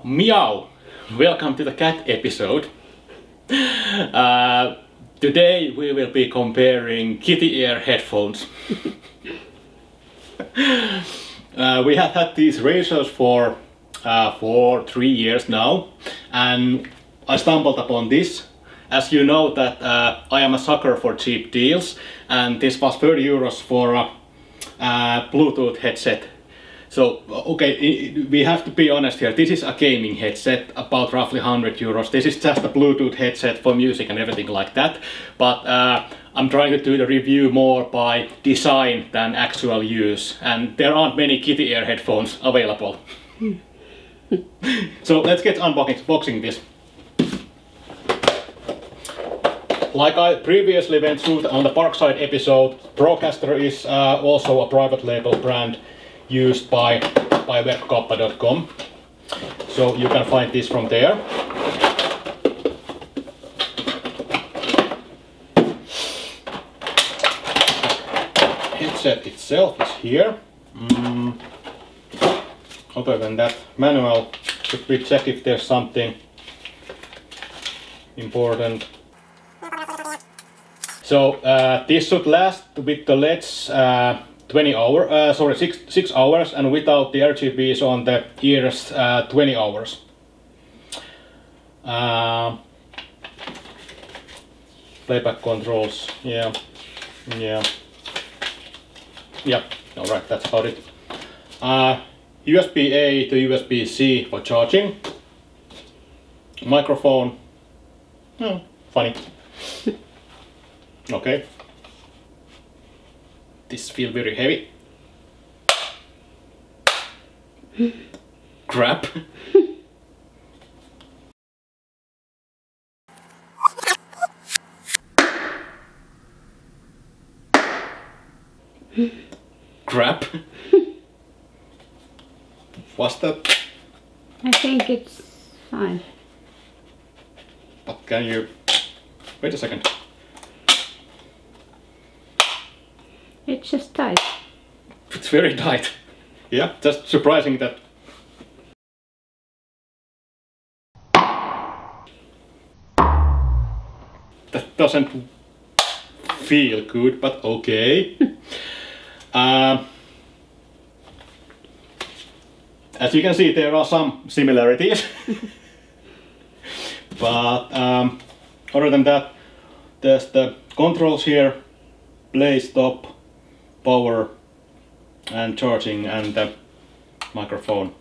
Meow! Welcome to the cat episode. Today we will be comparing kitty ear headphones. We have had these Razers for 3 years now, and I stumbled upon this. As you know that I am a sucker for cheap deals, and this was 30 euros for a Bluetooth headset. So, okay, we have to be honest here, this is a gaming headset, about roughly 100 euros. This is just a Bluetooth headset for music and everything like that. But I'm trying to do the review more by design than actual use. And there aren't many kitty ear headphones available. So let's get unboxing this. Like I previously went through on the Parkside episode, ProCaster is also a private label brand used by webkappa.com, so you can find this from there. Headset itself is here. Other than that, manual. Should we check if there's something important? So this should last with the LEDs 6 hours, and without the RGBs on the ears 20 hours. Playback controls, yeah. Alright, that's about it. USB-A to USB-C for charging. Microphone. Funny. Okay. This feels very heavy. Crap. Crap. What's that? I think it's fine. But can you... Wait a second. It's just tight. It's very tight. Yeah, just surprising that. That doesn't feel good, but okay. As you can see, there are some similarities. But other than that, there's the controls here, play, stop, power and charging, and the microphone.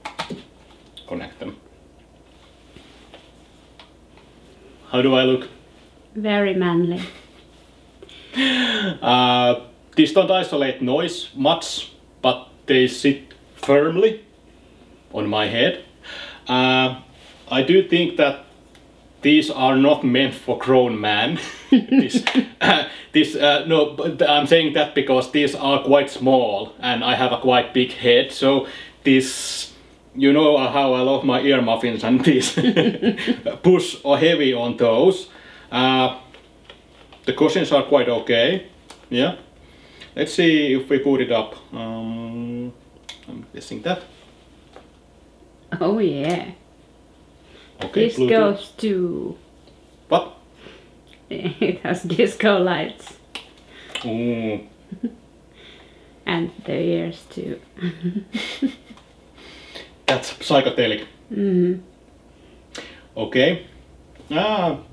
Connect them. How do I look? Very manly. These don't isolate noise much, but they sit firmly on my head. I do think that these are not meant for grown man. No, but I'm saying that because these are quite small and I have a quite big head, so this, you know how I love my ear muffins, and this push or heavy on those. The cushions are quite okay. Yeah. Let's see if we put it up. I'm guessing that. Oh yeah. Okay, this Bluetooth. goes to... What? It has disco lights. Ooh. And the ears too. That's psychedelic. Okay. Well,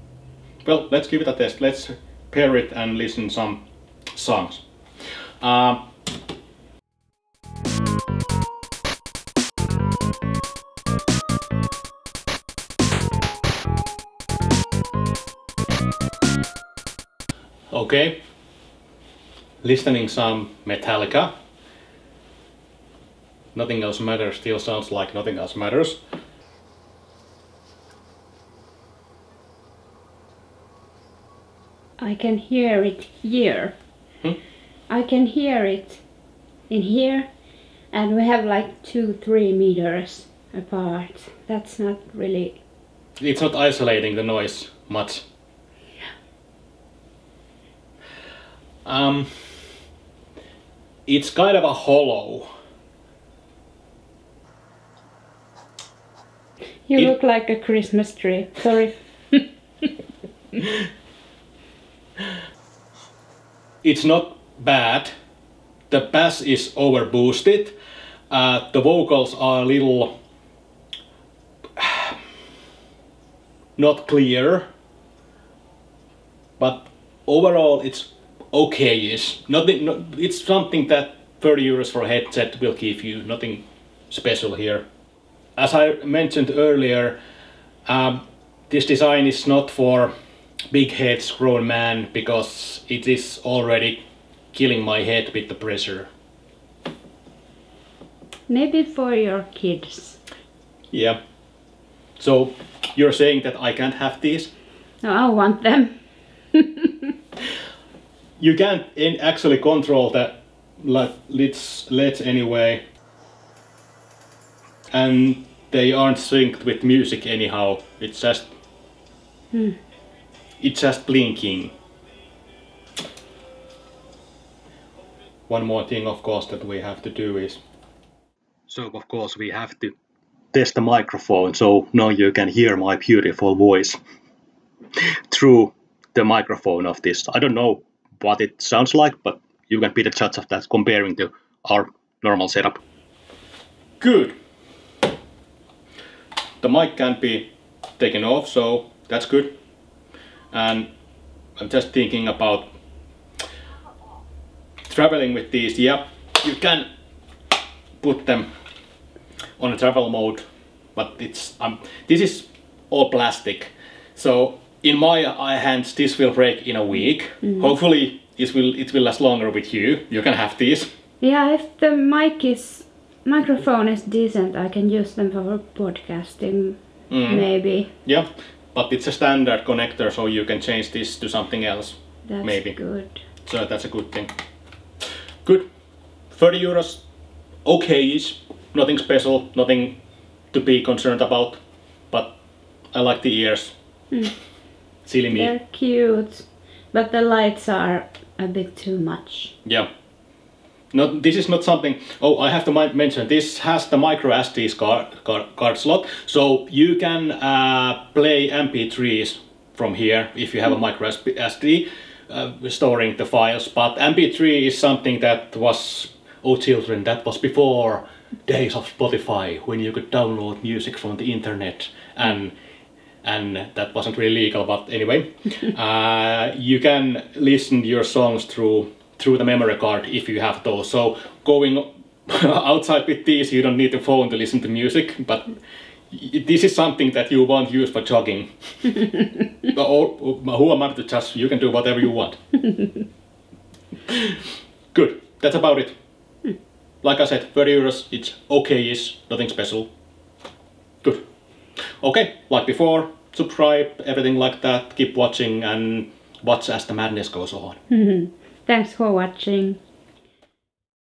let's give it a test. Let's pair it and listen some songs. Okay, listening some Metallica. Nothing Else Matters still sounds like Nothing Else Matters. I can hear it here. I can hear it in here, and we have like 2-3 meters apart. That's not really... It's not isolating the noise much. It's kind of a hollow. You look like a Christmas tree. Sorry. It's not bad. The bass is overboosted. The vocals are a little not clear, but overall it's okay-ish. It's something that 30 euros for a headset will give you. Nothing special here. As I mentioned earlier, this design is not for big heads grown man because it is already killing my head with the pressure. Maybe for your kids. Yeah. So you're saying that I can't have these? No, I want them. You can't actually control the LEDs anyway. And they aren't synced with music anyhow. It's just it's just blinking. One more thing, of course, that we have to do is, so of course we have to test the microphone, so now you can hear my beautiful voice through the microphone of this. I don't know what it sounds like, but you can be the judge of that comparing to our normal setup. Good. The mic can't be taken off, so that's good. And I'm just thinking about traveling with these. Yeah, you can put them on a travel mode, but it's this is all plastic, so in my hands this will break in a week. Hopefully it will last longer with you. You can have these. Yeah, if the microphone is decent, I can use them for podcasting, maybe. Yeah, but it's a standard connector, so you can change this to something else. That's maybe good. So that's a good thing. Good. 30 euros. Okay-ish. Nothing special, nothing to be concerned about, but I like the ears. Silly me. They're cute, but the lights are a bit too much. Yeah. This is not something. Oh, I have to mention, this has the micro SD card slot, so you can play MP3s from here if you have a micro SD storing the files. But MP3 is something that was, oh children, that was before days of Spotify, when you could download music from the internet, and that wasn't really legal, but anyway. You can listen to your songs through the memory card if you have those. So going outside with these, you don't need a phone to listen to music, but this is something that you won't use for jogging. Who am I to judge? You can do whatever you want. Good, that's about it. Like I said, 30 euros, it's okay-ish, nothing special. Good. Okay, like before, subscribe, everything like that, keep watching and watch as the madness goes on. Thanks for watching.